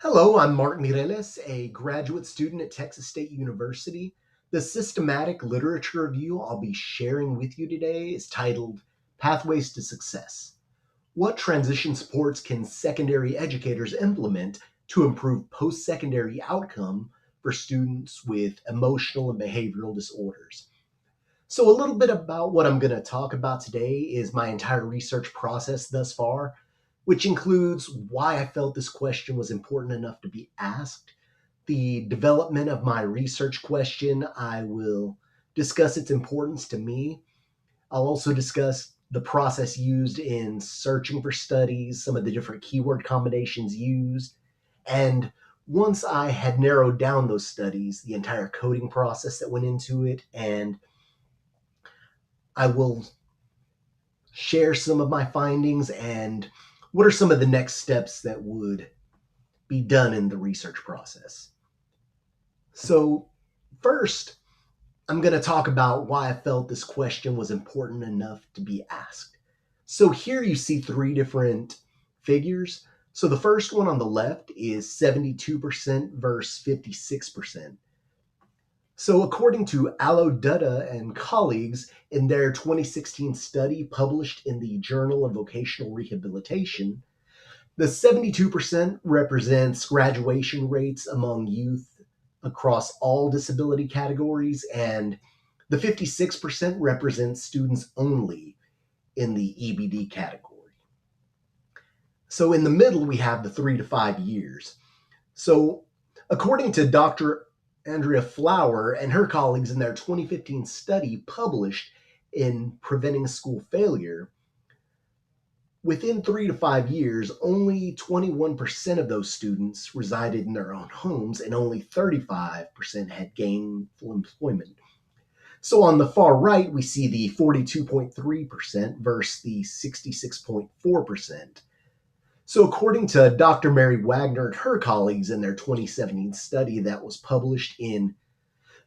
Hello, I'm Mark Mireles, a graduate student at Texas State University. The systematic literature review I'll be sharing with you today is titled Pathways to Success. What transition supports can secondary educators implement to improve post secondary outcome for students with emotional and behavioral disorders? So, a little bit about what I'm going to talk about today is my entire research process thus far, which includes why I felt this question was important enough to be asked, the development of my research question. I will discuss its importance to me. I'll also discuss the process used in searching for studies, some of the different keyword combinations used, and once I had narrowed down those studies, the entire coding process that went into it, and I will share some of my findings and what are some of the next steps that would be done in the research process. So, first, I'm going to talk about why I felt this question was important enough to be asked. So, here you see three different figures. So, the first one on the left is 72% versus 56%. So, according to Dutta and colleagues in their 2016 study published in the Journal of Vocational Rehabilitation, the 72% represents graduation rates among youth across all disability categories, and the 56% represents students only in the EBD category. So, in the middle, we have the 3 to 5 years. So, according to Dr. Andrea Flower and her colleagues in their 2015 study published in Preventing School Failure, within 3 to 5 years, only 21% of those students resided in their own homes and only 35% had gainful employment. So on the far right, we see the 42.3% versus the 66.4%. So, according to Dr. Mary Wagner and her colleagues in their 2017 study that was published in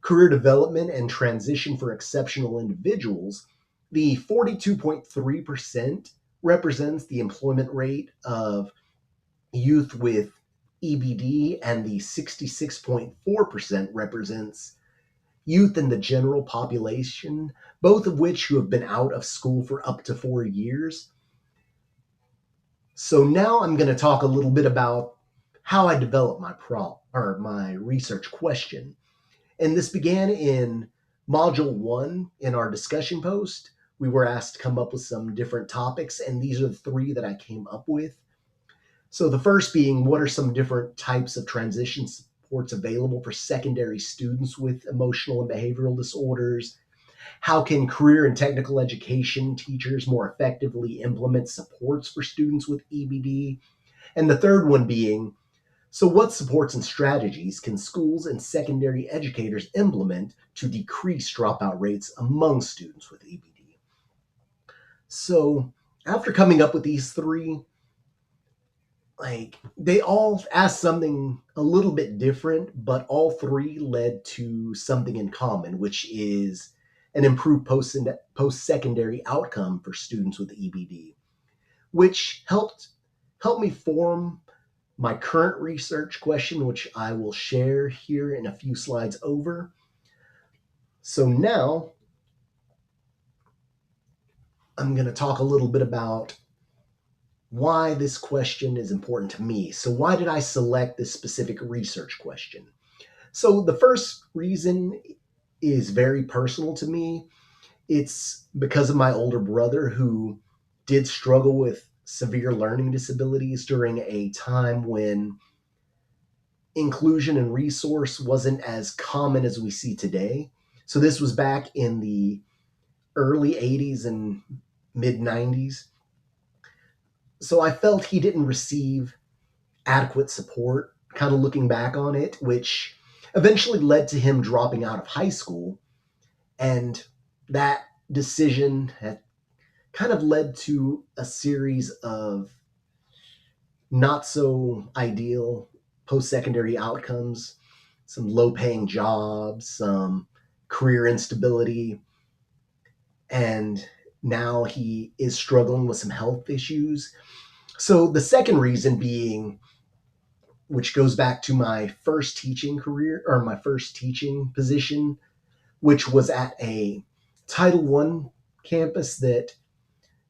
Career Development and Transition for Exceptional Individuals, the 42.3% represents the employment rate of youth with EBD, and the 66.4% represents youth in the general population, both of which who have been out of school for up to 4 years. So now I'm going to talk a little bit about how I developed my research question. And this began in module 1 in our discussion post. We were asked to come up with some different topics, and these are the three that I came up with. So the first being, what are some different types of transition supports available for secondary students with emotional and behavioral disorders? How can career and technical education teachers more effectively implement supports for students with EBD? And the third one being, so what supports and strategies can schools and secondary educators implement to decrease dropout rates among students with EBD? So after coming up with these three, they all asked something a little bit different, but all three led to something in common, which is an improved post-secondary outcome for students with EBD, which help me form my current research question, which I will share here in a few slides over. So now I'm going to talk a little bit about why this question is important to me. So why did I select this specific research question? So the first reason is very personal to me. It's because of my older brother who did struggle with severe learning disabilities during a time when inclusion and resource wasn't as common as we see today. So this was back in the early 80s and mid 90s. So I felt he didn't receive adequate support, kind of looking back on it, which eventually led to him dropping out of high school. And that decision had kind of led to a series of not so ideal post secondary outcomes, some low paying jobs, some career instability, and now he is struggling with some health issues. So, the second reason being which goes back to my first teaching career or my first teaching position, which was at a Title I campus that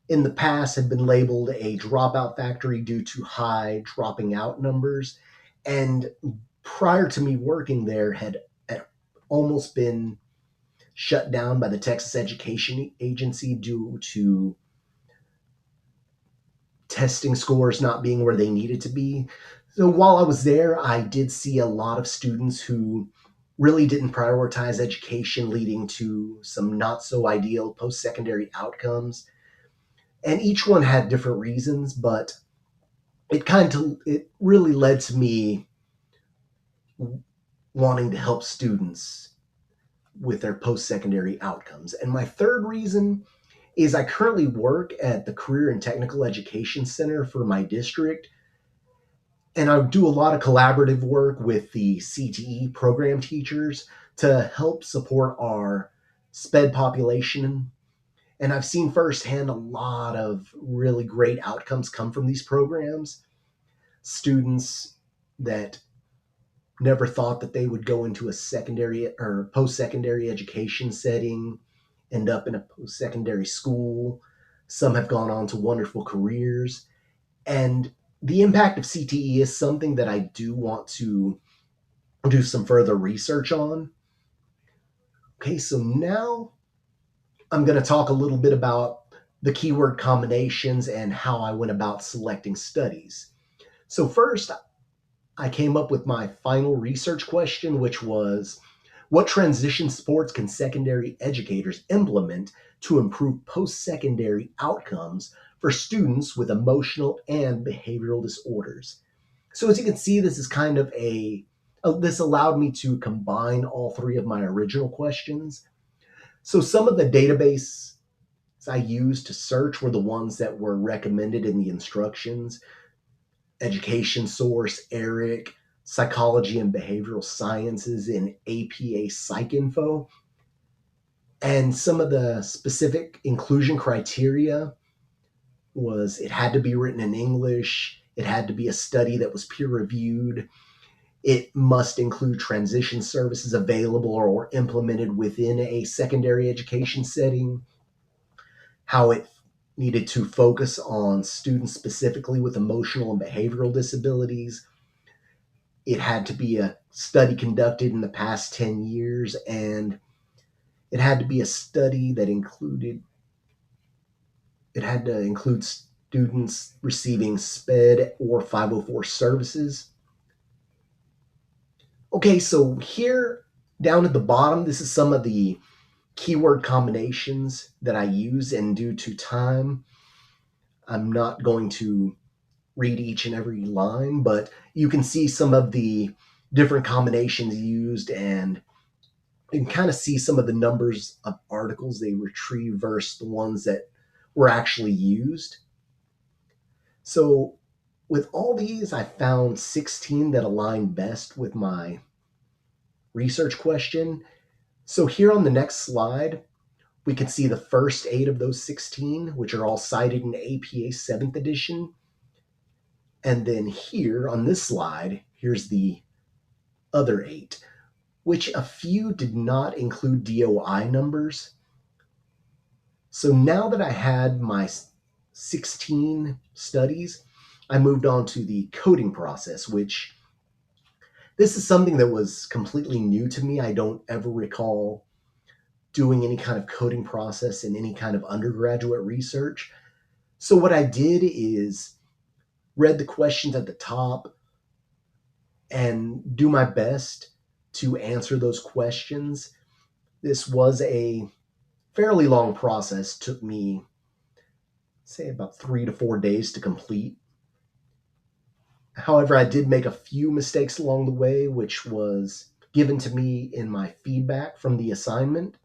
in the past had been labeled a dropout factory due to high dropping out numbers. And prior to me working there, had almost been shut down by the Texas Education Agency due to testing scores not being where they needed to be. So while I was there, I did see a lot of students who really didn't prioritize education, leading to some not so ideal post secondary outcomes. And each one had different reasons, but it really led to me wanting to help students with their post secondary outcomes. And my third reason is I currently work at the Career and Technical Education Center for my district, and I do a lot of collaborative work with the CTE program teachers to help support our SPED population. And I've seen firsthand a lot of really great outcomes come from these programs. Students that never thought that they would go into a secondary or post secondary education setting, end up in a post secondary school. Some have gone on to wonderful careers. And the impact of CTE is something that I do want to do some further research on. Okay, so now I'm going to talk a little bit about the keyword combinations and how I went about selecting studies. So, first, I came up with my final research question, which was what transition sports can secondary educators implement to improve post secondary outcomes for students with emotional and behavioral disorders? So, as you can see, this is kind of this allowed me to combine all three of my original questions. So, some of the database I used to search were the ones that were recommended in the instructions: Education Source, ERIC, Psychology and Behavioral Sciences, and APA PsycInfo. And some of the specific inclusion criteria was it had to be written in English, it had to be a study that was peer reviewed, it must include transition services available or implemented within a secondary education setting, how it needed to focus on students specifically with emotional and behavioral disabilities. It had to be a study conducted in the past 10 years, and it had to be a study that had to include students receiving SPED or 504 services. Okay, so here down at the bottom, this is some of the keyword combinations that I use, and due to time, I'm not going to read each and every line, but you can see some of the different combinations used, and you can kind of see some of the numbers of articles they retrieve versus the ones that were actually used. So with all these, I found 16 that align best with my research question. So here on the next slide, we can see the first 8 of those 16, which are all cited in APA 7th edition. And then here on this slide, here's the other 8, which a few did not include DOI numbers. So now that I had my 16 studies, I moved on to the coding process, which this is something that was completely new to me. I don't ever recall doing any kind of coding process in any kind of undergraduate research. So what I did is read the questions at the top and do my best to answer those questions. This was a fairly long process, took me, say, about 3 to 4 days to complete. However, I did make a few mistakes along the way, which was given to me in my feedback from the assignment,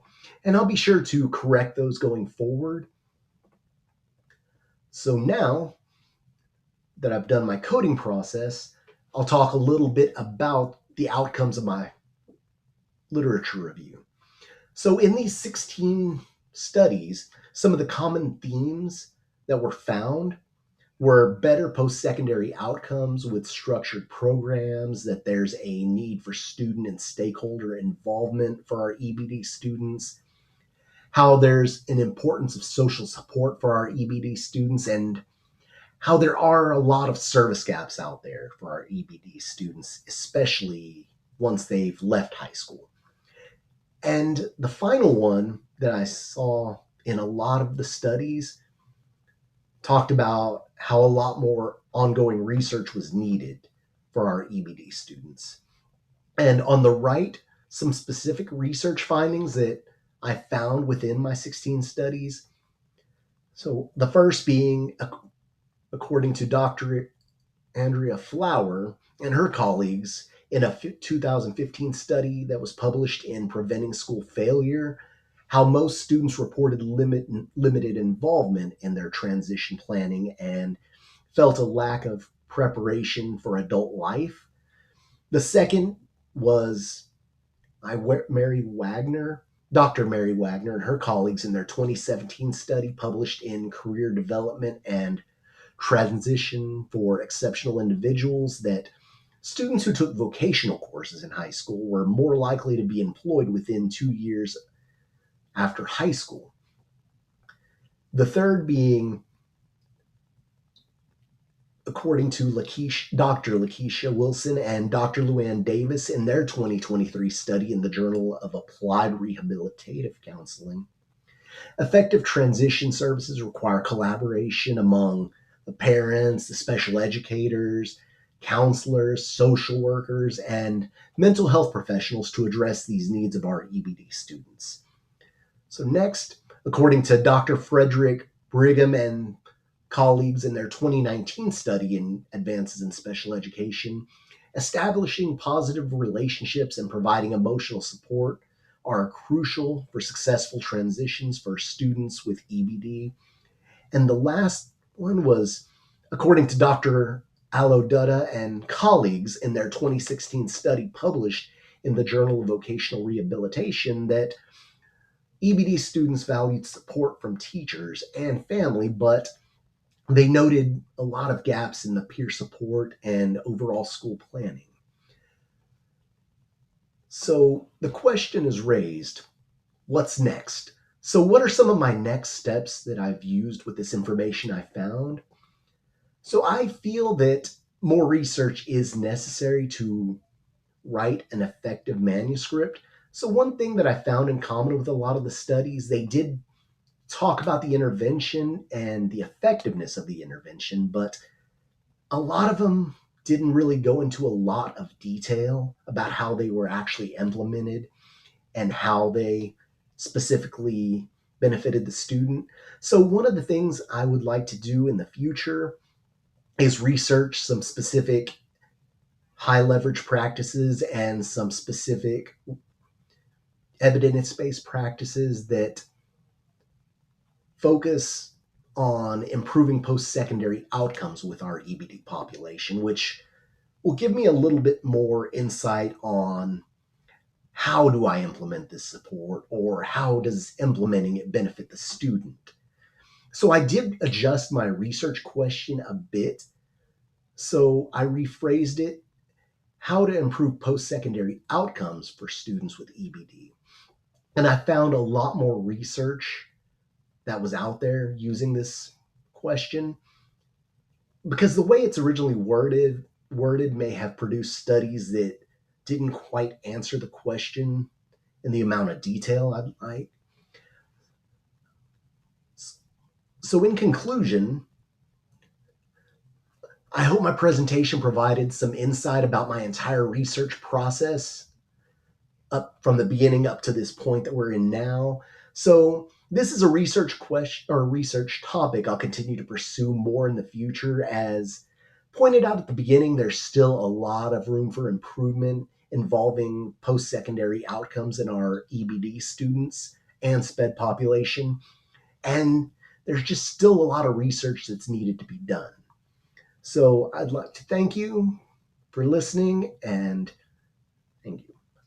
and I'll be sure to correct those going forward. So now that I've done my coding process, I'll talk a little bit about the outcomes of my literature review. So in these 16 studies, some of the common themes that were found were better post secondary outcomes with structured programs, that there's a need for student and stakeholder involvement for our EBD students, how there's an importance of social support for our EBD students, and how there are a lot of service gaps out there for our EBD students, especially once they've left high school. And the final one that I saw in a lot of the studies talked about how a lot more ongoing research was needed for our EBD students. And on the right, some specific research findings that I found within my 16 studies. So the first being, according to Dr. Andrea Flower and her colleagues, in a 2015 study that was published in Preventing School Failure, how most students reported limited involvement in their transition planning and felt a lack of preparation for adult life. The second was Mary Wagner, Dr. Mary Wagner, and her colleagues in their 2017 study published in Career Development and Transition for Exceptional Individuals, that students who took vocational courses in high school were more likely to be employed within 2 years after high school. The third being, according to Dr. Lakeisha Wilson and Dr. Luann Davis in their 2023 study in the Journal of Applied Rehabilitative Counseling, effective transition services require collaboration among the parents, the special educators, counselors, social workers, and mental health professionals to address these needs of our EBD students. So, next, according to Dr. Frederick Brigham and colleagues in their 2019 study in Advances in Special Education, establishing positive relationships and providing emotional support are crucial for successful transitions for students with EBD. And the last one was, according to Dr. Alodutta and colleagues in their 2016 study published in the Journal of Vocational Rehabilitation, that EBD students valued support from teachers and family, but they noted a lot of gaps in the peer support and overall school planning. So the question is raised, what's next? So, what are some of my next steps that I've used with this information I found? So, I feel that more research is necessary to write an effective manuscript. So, one thing that I found in common with a lot of the studies, they did talk about the intervention and the effectiveness of the intervention, but a lot of them didn't really go into a lot of detail about how they were actually implemented and how they specifically benefited the student. So, one of the things I would like to do in the future is research some specific high leverage practices and some specific evidence based practices that focus on improving post secondary outcomes with our EBD population, which will give me a little bit more insight on how do I implement this support, or how does implementing it benefit the student. So I did adjust my research question a bit. So I rephrased it, how to improve post secondary outcomes for students with EBD. And I found a lot more research that was out there using this question, because the way it's originally worded may have produced studies that didn't quite answer the question in the amount of detail I'd like. So, in conclusion, I hope my presentation provided some insight about my entire research process up from the beginning up to this point that we're in now. So, this is a research question or research topic I'll continue to pursue more in the future. As pointed out at the beginning, there's still a lot of room for improvement involving post secondary outcomes in our EBD students and SPED population. And there's just still a lot of research that's needed to be done. So I'd like to thank you for listening, and